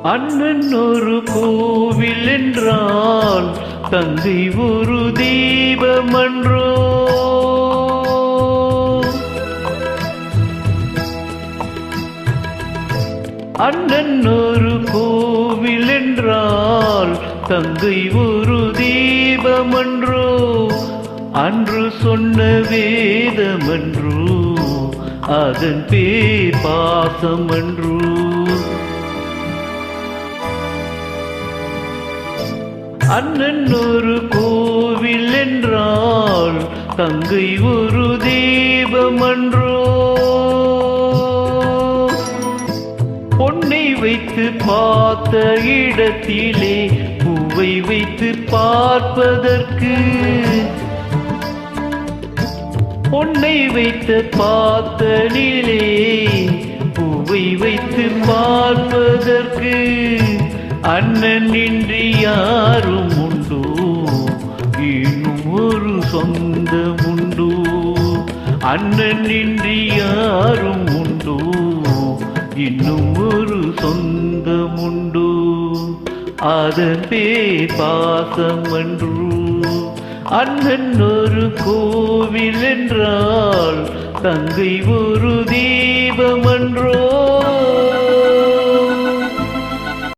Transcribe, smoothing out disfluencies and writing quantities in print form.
அண்ணன் ஒரு கோவில் என்றால் தங்கை ஒரு தீபமன்றோ. அண்ணன் ஒரு கோவில் என்றால் தங்கை ஒரு தீபமன்றோ. அன்று சொன்ன வேதமன்றோ, அதன் பேர் பாசமன்றோ. அண்ணன் ஒரு கோவில் என்றால் தங்கை ஒரு தீபமன்றோ. பொன்னை வைத்து பார்த்த இடத்திலே பூவை வைத்து பார்ப்பதற்கு, பொன்னை வைத்து பார்த்த நிலே பூவை வைத்து பார்ப்பதற்கு அண்ணன் இன்றி யாரும் உண்டோ, இன்னும் ஒரு சொந்தம் உண்டோ. அண்ணன் இன்றி யாரும் உண்டோ, இன்னும் ஒரு சொந்தம் உண்டோ. அதன் பேர் பாசம் அன்றோ. அண்ணன் ஒரு கோவில் என்றால் தங்கை ஒரு